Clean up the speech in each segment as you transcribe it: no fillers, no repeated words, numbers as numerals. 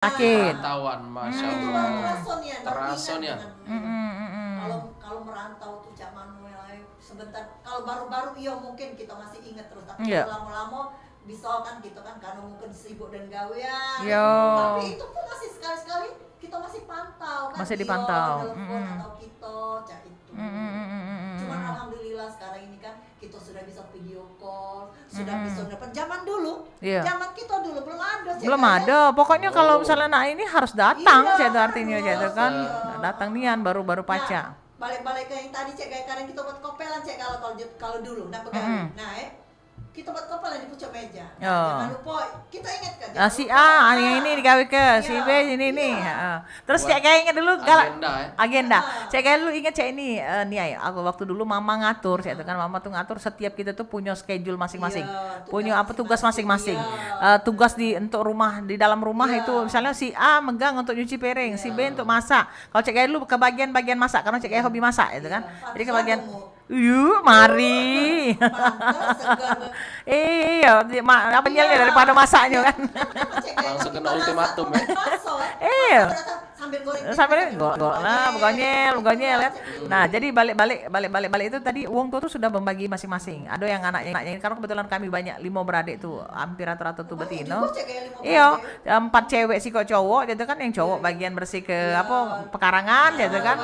Sakit. Perantauan, masya Itu baru Allah. terasa nih, Terasa nih. Kalau merantau tuh zaman mulai sebentar, kalau baru-baru iya mungkin kita masih ingat terus, tapi Iya. kalau lama-lama bisa kan gitu kan karena mungkin sibuk dan gawean. Yo. Tapi itu pun masih sekali-sekali kita masih pantau kan. Masih iya, dipantau. telepon atau kita cak itu. Cuman alhamdulillah sekarang ini kan kita sudah bisa video call, sudah bisa dapat. Zaman dulu, Iya. zaman kita dulu belum ada. Cak, Belum kan? ada. Pokoknya kalau misalnya anak ini harus datang, Iya, itu artinya gitu kan. iya. Datang nian baru paca. Nah, balik-balik ke yang tadi cek kayak karen kita buat kopelan cek kalau dulu nah pegang. Nah, kita buat kopelan di pucuk meja. Nah, Oh. jangan lupa kita ingat kan. Nah, si A yang ini digawe ke, si B ini nih. Heeh. Terus cek kayak ingat dulu Agenda, ya. agenda. Cek kayak dulu ingat cek ini nih aku waktu dulu mama ngatur, cek itu kan mama tuh ngatur setiap kita tuh punya schedule masing-masing. Iya, Punya apa tugas masing-masing. Iya. Tugas untuk rumah di dalam rumah Iya. itu misalnya si A megang untuk nyuci piring, si B untuk masak. Kalau cek kayak dulu ke bagian masak karena cek kayak hobi masak itu kan. Jadi ke bagian yuk, mari. Pantas segar. Iya, apa nyelnya daripada masaknya kan. Langsung kena ultimatum, ya. Iya. Sambil goreng. Sampai lah, gonyel kan. Nah, jadi balik itu tadi uang tua tuh sudah membagi masing-masing. Ada yang anaknya karena kebetulan kami banyak 5 beradik tuh, hampir rata-rata tuh betino. Iya, 4 cewek sih kok cowok, gitu kan yang cowok bagian bersih ke apa pekarangan gitu kan.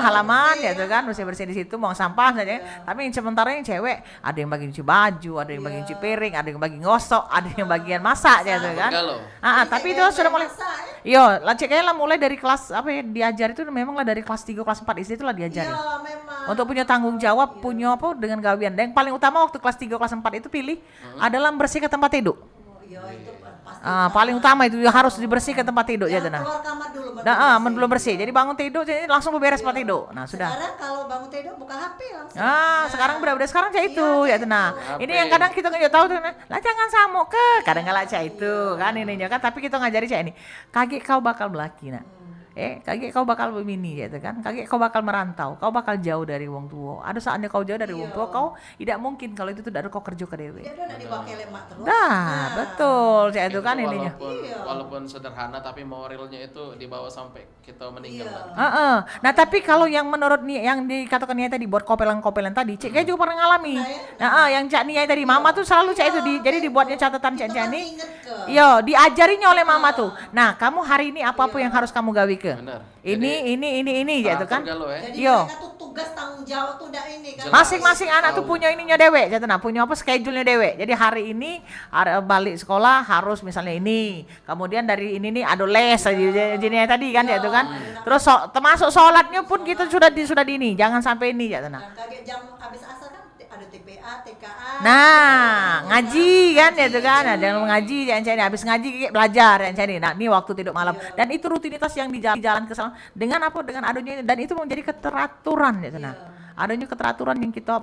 Halaman gitu kan, bersih-bersih di situ, buang sampah saja. Tapi yang sementara yang cewek ada yang bagi nyuci baju, ada yang bagi nyuci piring, ada yang bagi ngosok, ada yang bagian masak gitu kan. Tapi itu sudah mulai. Iya, lah cek kayaknya lah mulai dari kelas apa ya diajar itu memang lah dari kelas 3 kelas 4 SD itu lah diajari. Iya, memang. Untuk punya tanggung jawab, punya apa dengan gawian. Dan yang paling utama waktu kelas 3 kelas 4 itu pilih adalah membersihkan tempat tidur. Iya, itu pasti. Paling utama itu harus dibersihkan tempat tidur ya Jangan nah. keluar kamar dulu. Belum bersih. Jadi bangun tidur jadi langsung beberes tempat tidur. Nah, sudah. Sekarang kalau bangun tidur buka HP langsung. Sekarang benar-benar sekarang cah itu Iya, ya nah. HP. Ini yang kadang kita nggak tahu tuh, lah jangan samuk ke, kadang nggak cah itu kan ininya kan. Tapi kita ngajari cah ini, kaget kau bakal belaki nak. Kaget kau bakal begini gitu kan. Kaget kau bakal merantau, kau bakal jauh dari wong tua. Ada saatnya kau jauh dari wong tua, kau tidak mungkin kalau itu tidak ada kau kerja ke dewe. Dia udah dibawa lemak terus. Betul, cah itu kan ininya. Walaupun sederhana tapi moralnya itu dibawa sampai kita meninggal. Nah tapi kalau yang menurut nih yang dikatakan Nia tadi buat kopelan-kopelan tadi, Cik Gai juga pernah ngalami. Yang Cak Nia tadi, Mama tuh selalu Cak itu jadi dibuatnya catatan Cak ini. Iya, diajarinya oleh Mama tuh. Nah, kamu hari ini apa-apa yang harus kamu gawi ke? Benar. Ini gitu kan. Jadi Yo. mereka tuh tugas tanggung jawab tuh udah ini kan. Masing-masing anak tuh punya ininya dewe, gitu nah, punya apa schedule-nya dewe. Jadi hari ini balik sekolah harus misalnya ini. Kemudian dari ini nih ada les jenisnya tadi kan gitu kan. Terus termasuk sholatnya pun kita sudah di ini, jangan sampai ini gitu nah. Dan kaget jam habis asar kan ada TPA, TKA. Nah, ngaji kan gitu kan. Ada yang ngaji yang cari habis ngaji belajar yang cari. Nah, ini waktu tidur malam. Dan itu rutinitas yang di jalan ke sana dengan apa? Dengan adanya dan itu menjadi keteraturan gitu nah. Adanya keteraturan yang kita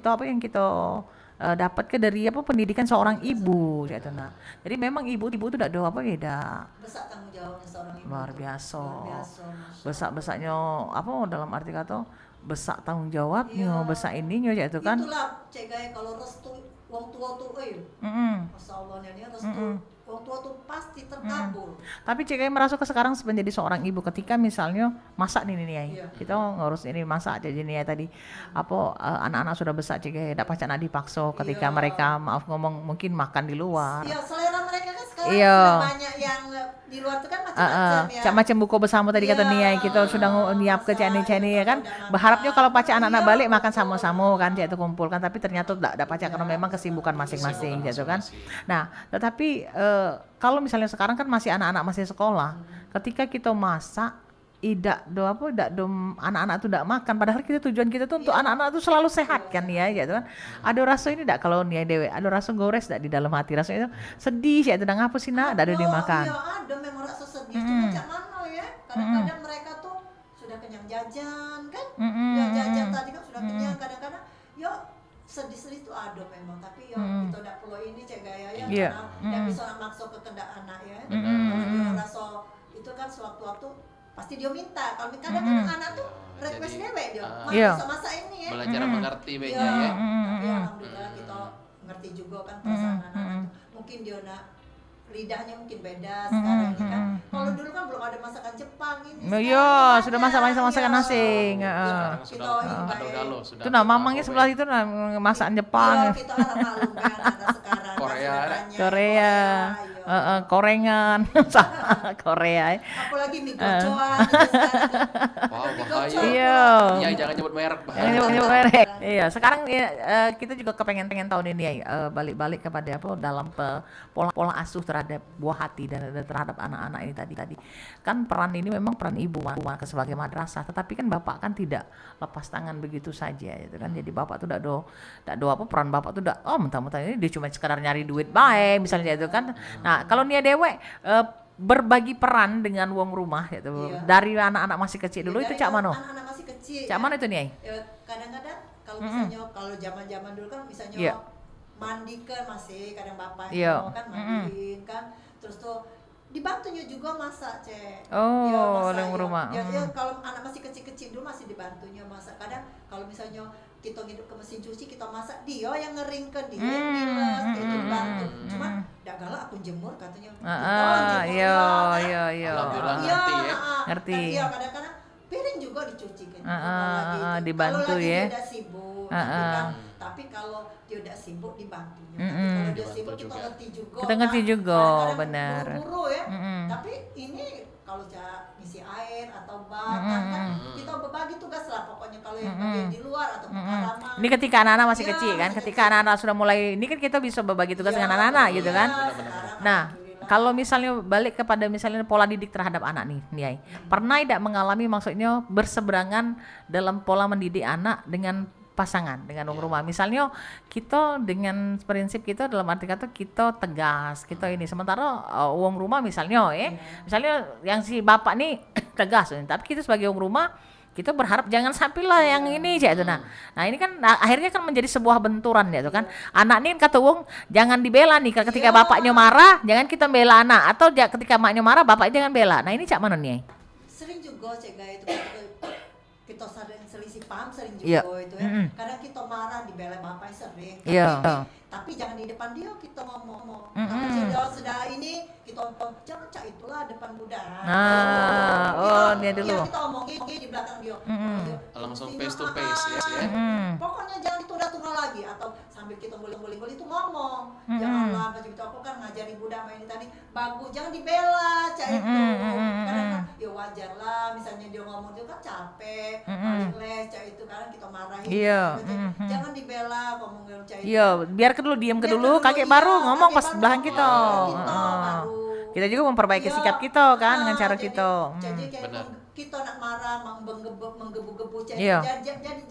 dapat ke dari apa pendidikan seorang ibu gitu nah. Jadi memang ibu itu tidak ada apa beda. Besar tanggung jawabnya seorang ibu. Luar biasa. Masya Allah. Besak-besaknya apa dalam arti kata besak tanggung jawabnya, besak ininya gitu kan. Itulah Cek Gai kalau restu wong tua tuh Masya Allah ini restu wong tua tuh pasti terkabul. Tapi Cik Gai merasa ke sekarang menjadi seorang ibu ketika misalnya masak nih Iya. kita ngurus ini masak aja nih tadi apa anak-anak sudah besar Cik Gai tidak pacak dipaksa ketika mereka maaf ngomong mungkin makan di luar. Iya, selera mereka kan sekarang Iya. sudah banyak yang di luar tuh kan macam-macam ya. Cak macam buku bersama tadi kata Nia kita sudah nyiap ke cani-cani ya kan. Berharapnya kalau pacak anak-anak balik makan sama-sama kan Cik itu kumpulkan tapi ternyata tidak pacak karena memang kesibukan masing-masing gitu kan. Nah, tetapi kalau misalnya sekarang kan masih anak-anak masih sekolah, ketika kita masak anak-anak tuh tidak makan padahal tujuan kita tuh untuk anak-anak tuh selalu sehat kan ya gitu kan. Ada rasa ini tidak kalau Nia dewe, ada rasa gores tidak di dalam hati rasanya itu sedih ya itu ngapa sih nak tidak ada dimakan. Iya, ada memang rasa sedih cuma macam mana ya. Kadang-kadang mereka tuh sudah kenyang jajan kan. Ya jajan tadi kan sudah kenyang kadang-kadang ya sedih-sedih itu ada memang tapi ya kita tidak perlu ini Cek Gaya ya karena tidak bisa maksa ke kehendak anak ya. Kalau dia rasa itu kan sewaktu-waktu pasti dia minta. Kalau kadang-kadang anak tuh request dewek dia. Bisa masak ini ya. Belajar mengerti Iya, baiknya ya. tapi alhamdulillah kita ngerti juga kan perasaan anak itu. Mungkin dia nak lidahnya mungkin beda sekarang ini kan. Kalau dulu kan belum ada masakan Jepang ini. Iya, sudah masakan asing. Sekarang Kita sudah ini gado-gado sudah. Itu nah mamangnya sebelah itu nah masakan Jepang. Iya, kita harap maklum kan anak sekarang. Korea. Kan sudah banyak. Korea, korengan, Korea. Apalagi mie gocoan itu sekarang. Wow, bahaya. Iya. Iya, jangan nyebut merek, bahaya. Yang nyebut merek. Iya, sekarang ya, kita juga kepengen tahun ini ya balik-balik kepada apa dalam pola asuh terhadap buah hati dan terhadap anak-anak ini tadi. Kan peran ini memang peran ibu sebagai madrasah, tetapi kan bapak kan tidak lepas tangan begitu saja gitu kan. Jadi bapak tuh tidak do apa peran bapak tuh tidak mentah-mentah ini dia cuma sekadar nyari duit baik misalnya itu kan. Nah, kalau Nia Dewe berbagi peran dengan wong rumah gitu. Iya. Dari anak-anak masih kecil dulu itu Dari cak mano? anak-anak masih kecil. Cak mana itu Nia? Ya, kadang-kadang kalau misalnya kalau zaman-zaman dulu kan misalnya Iya. mandi kan masih kadang bapaknya Iya. kan mandiin kan terus tuh dibantunya juga masak cek. Oh, Ya, masak, orang rumah. Ya, kalau anak masih kecil-kecil dulu masih dibantunya masak. Kadang kalau misalnya kita ngidup ke mesin cuci kita masak dia yang ngeringkan dia yang bilas itu dibantu. Cuman dah galak aku jemur katanya. Iya. Alhamdulillah ngerti ya. Ngerti. Iya kadang-kadang piring juga dicuci kan. Dibantu kalau lagi ya. dia udah sibuk, tapi kalau dia udah sibuk dibantunya. Tapi kalau dia Dibantu sibuk kita juga. ngerti juga. Kita ngerti juga, Kadang-kadang benar. buru-buru ya. Tapi ini kalau ngisi air atau kan kita berbagi tugas lah pokoknya kalau yang bagian di luar atau pengalaman. Ini ketika anak-anak masih Ya, kecil kan, masih ketika anak-anak sudah mulai, ini kan kita bisa berbagi tugas dengan anak-anak gitu kan. Nah, kalau misalnya balik kepada misalnya pola didik terhadap anak nih, Niai, pernah tidak mengalami maksudnya berseberangan dalam pola mendidik anak dengan pasangan, dengan wong rumah. Misalnya kita dengan prinsip kita dalam arti kata kita tegas, kita ini. Sementara wong rumah misalnya misalnya yang si bapak nih tegas, tapi kita sebagai wong rumah kita berharap jangan sampai lah yang ini aja itu. Nah ini kan akhirnya kan menjadi sebuah benturan ya tuh kan. Anak ini kata wong jangan dibela nih ketika bapaknya marah, jangan kita bela anak, atau ketika maknya marah bapaknya jangan bela. Nah ini cak mana nih? Sering juga cek itu kita sering selisih paham sering juga Iya. itu ya. Kadang kita marah dibela bapak sering. Iya. Tapi jangan di depan dia kita ngomong. Tapi sudah ini kita jangan cak itulah depan budak. Dia dulu. Iya, kita omongin di belakang dia. Langsung face to face ya. Pokoknya jangan ditunda-tunda lagi atau sambil kita guling-guling itu ngomong. Janganlah macam itu aku kan ngajari budak main tadi bagus, jangan dibela cak itu. Kadang ya wajar lah misalnya dia ngomong dia kan capek, paling les cak itu kadang kita marahin. Iya. Jangan dibela ngomongin cak itu. Iya, biar dulu diam dulu, kakek baru ngomong pas belakang kita. Baru. Kita juga memperbaiki sikap kita kan dengan cara jadi- kita. Jadi kayak Benar. kita nak marah, menggebu-gebu Iya. jadi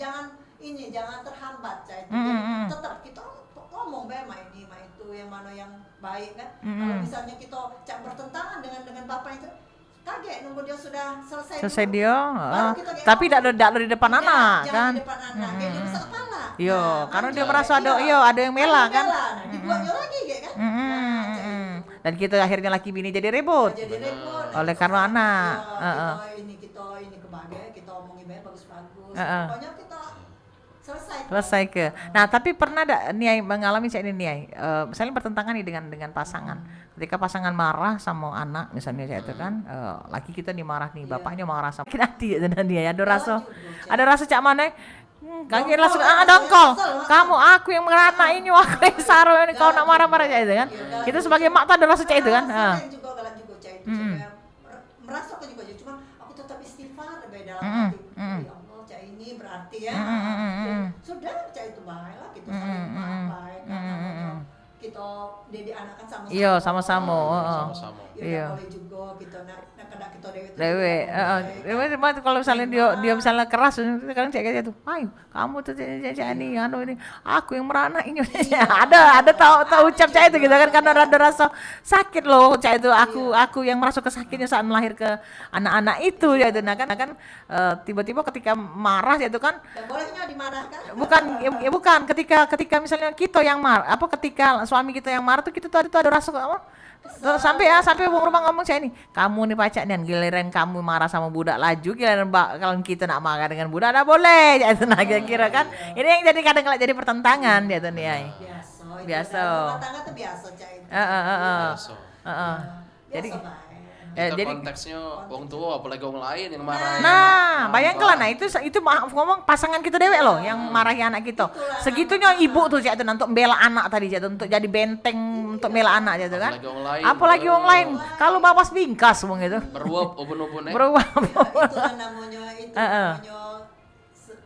jangan terhambat cah itu. Tetap kita ngomong ma ini ma itu yang mana yang baik kan. Kalau misalnya kita bertentangan dengan bapak itu kaget nunggu dia sudah selesai dulu. Dia, Baru kita kayak tapi ngomong. tidak di depan Tidak, anak jangan kan. di depan anak, kayak dia bisa kepala. Iya, karena dia kan merasa kayak ada yang mela kan. Nah, dibuatnya lagi kayak kan. Nah, cah itu. Dan kita akhirnya laki bini jadi ribut. Jadi repot. Oleh karena anak. Kita ini kebahagiaan, kita omongin bagus-bagus. Pokoknya kita Selesai ke. Nah, tapi pernah ada Niai mengalami cak ini Niai, misalnya bertentangan nih dengan pasangan. Ketika pasangan marah sama anak misalnya cak itu kan, laki kita nih marah nih, bapaknya marah sama kita hati dan dia ada rasa cak mana? Kakek langsung dongkol. Kamu aku yang merana ini, aku yang saru ini kau nak marah-marah cak itu kan. Kita sebagai mak tuh ada rasa cak itu kan. juga galak juga cah itu. Merasa aku juga cuma aku tetap istighfar dalam hati. Ya Allah, cah ini berarti ya. Sudah cah itu baik lah kita saling baik karena kita didik anak kan sama-sama. Iya, sama-sama. Sama-sama. Ya boleh juga kita nak kita Dewe, kalau misalnya dia misalnya keras, sekarang cek aja tuh, ayo kamu tuh ini, ini, aku yang merana ini, ada tahu ucap cak itu gitu kan, karena ada rasa sakit loh cak itu, aku yang merasa kesakitnya saat melahir ke anak-anak itu ya itu, nah kan tiba-tiba ketika marah ya itu kan, dan bolehnya dimarahkan. bukan ketika misalnya kita yang marah, ketika suami kita yang marah tuh kita tuh ada rasa apa? Sampai wong rumah ngomong saya ini, kamu nih pacak nih, giliran kamu marah sama budak laju, giliran kalau kita nak marah dengan budak nggak boleh, ya itu nah kira kan, ini yang jadi kadang jadi pertentangan ya tuh nih. Biasa. Rumah tangga tuh biasa cah itu. Heeh. Ya, Jadi biasa baik. Kita jadi konteksnya wong tua apalagi wong lain yang marahin. nah, anak bayangkanlah, hamba. nah itu maaf ngomong pasangan kita dewek loh yang marahi anak kita. Itulah Segitunya nama-nama. ibu tuh Cak tuh untuk bela anak tadi Cak tuh, untuk jadi benteng untuk bela anak gitu kan. Apalagi wong lain. Apalagi wong lain. Kalau bawas bingkas wong itu. Beruap ubun-ubun Berubah. Itulah namanya itu Heeh. namanya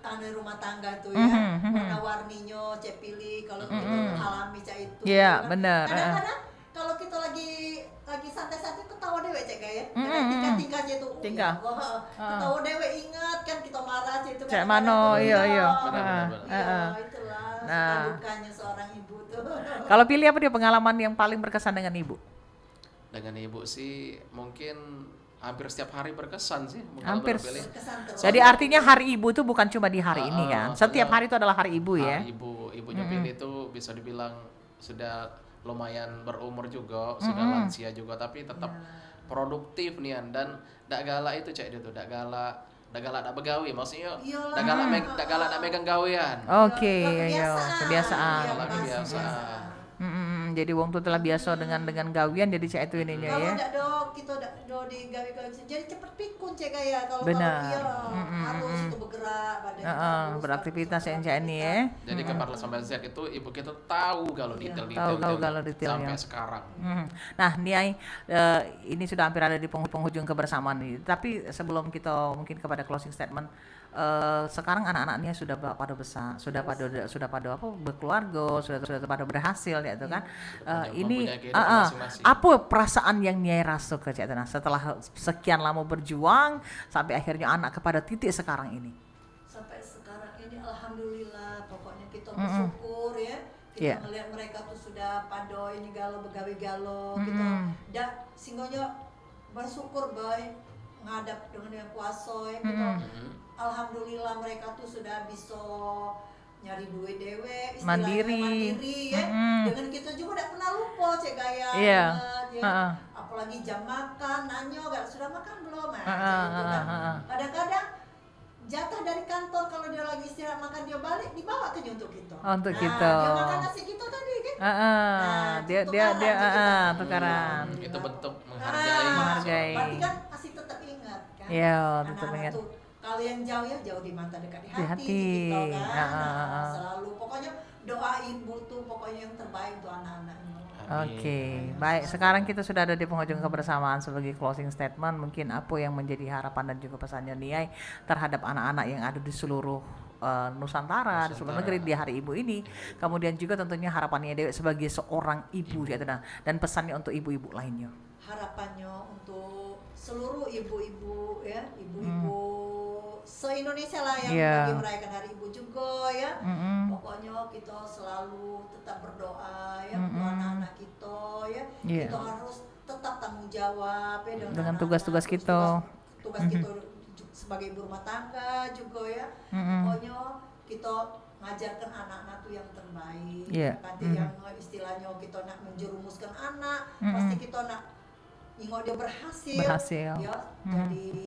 tanah rumah tangga tuh ya. Mhm, Warna-warninya cek pilih kalau kita alami cak itu. Iya, kan. benar, Kadang-kadang kalau kita lagi santai-santai ketawa dewe cek kayak. Kadang tingkah-tingkahnya itu. Tingkah. Ketawa dewe ingat kan kita marah cek itu. Cek kadang-kadang mano, tuh, iya. Benar. Iya, itulah Nah. suka dukanya seorang ibu tuh. Kalau pilih apa dia pengalaman yang paling berkesan dengan ibu? Dengan ibu sih mungkin hampir setiap hari berkesan sih. Hampir. Pilih. Kesan terus. Jadi artinya hari ibu itu bukan cuma di hari ini kan. Heeh, Setiap benar. hari itu adalah hari ibu ya. Ibunya pilih itu bisa dibilang sudah lumayan berumur juga, sudah lansia juga, tapi tetap produktif nih dan dak galak itu cek dia tuh, dak galak dak begawi, maksudnya Iyalah. dak galak dak megang gawean. Oke, iya, kebiasaan. Iya, Lagi pasti kebiasaan. Jadi wong tuh telah biasa dengan gawian jadi cak itu ininya Kalau ya. ndak kita ndak di gawe-gawe jadi cepet pikun cek kayak kalau Benar. iya harus itu bergerak badan kita harus Beraktivitas yang cak ini ya. Jadi ke Parla sampai Z itu ibu kita tahu kalau detail-detail Tahu kalau detailnya. sampai sekarang. Nah, Niai, ini sudah hampir ada di penghujung kebersamaan ini. Tapi sebelum kita mungkin kepada closing statement, sekarang anak-anaknya sudah pada besar, sudah pada apa berkeluarga, sudah pada berhasil ya itu kan. Ini Mempunyai kehidupan masing-masing. apa perasaan yang Niai rasa ke Cak Tana setelah sekian lama berjuang sampai akhirnya anak kepada titik sekarang ini? sampai sekarang ini alhamdulillah pokoknya kita bersyukur ya kita Iya. melihat mereka tuh sudah pada ini galau begawe galau kita dak singgonya bersyukur baik ngadap dengan yang kuasa ya kita alhamdulillah mereka tuh sudah bisa nyari duit dewe istilahnya Mandiri. ya dengan kita juga tidak pernah lupa cek gaya Iya. ingat, ya. Heeh. Apalagi jam makan nanya gak sudah makan belum nah, Heeh, cek gitu kan. heeh. Kadang-kadang jatah dari kantor kalau dia lagi istirahat makan dia balik dibawa ke untuk kita. Untuk nah, kita. Dia makan nasi kita tadi kan. Dia tukaran. Itu bentuk Menghargai. menghargai. Berarti kan masih tetap ingat kan. Iya, tetap Anak-anak ingat. tuh, kalau yang jauh ya jauh di mata dekat di Di hati, hati. gitu kan. Ah. Selalu pokoknya doa ibu tuh pokoknya yang terbaik untuk anak-anaknya. Amin. Oke, baik. Sekarang kita sudah ada di penghujung kebersamaan sebagai closing statement. Mungkin apa yang menjadi harapan dan juga pesannya Niai terhadap anak-anak yang ada di seluruh Nusantara, di seluruh negeri di hari ibu ini. Kemudian juga tentunya harapannya Dewi sebagai seorang ibu ya, dan pesannya untuk ibu-ibu lainnya. Harapannya untuk seluruh ibu-ibu ya, ibu-ibu se-Indonesia lah yang Iya. lagi merayakan hari ibu juga ya. Pokoknya kita selalu tetap berdoa ya untuk anak-anak kita ya. Iya. Kita harus tetap tanggung jawab ya Dengan anak-anak, tugas-tugas terus kita. Tugas kita sebagai ibu rumah tangga juga ya. Pokoknya kita ngajarkan anak-anak tuh yang terbaik. Iya. Nanti yang istilahnya kita nak menjerumuskan anak, pasti kita nak ingin dia berhasil. Berhasil. Ya, jadi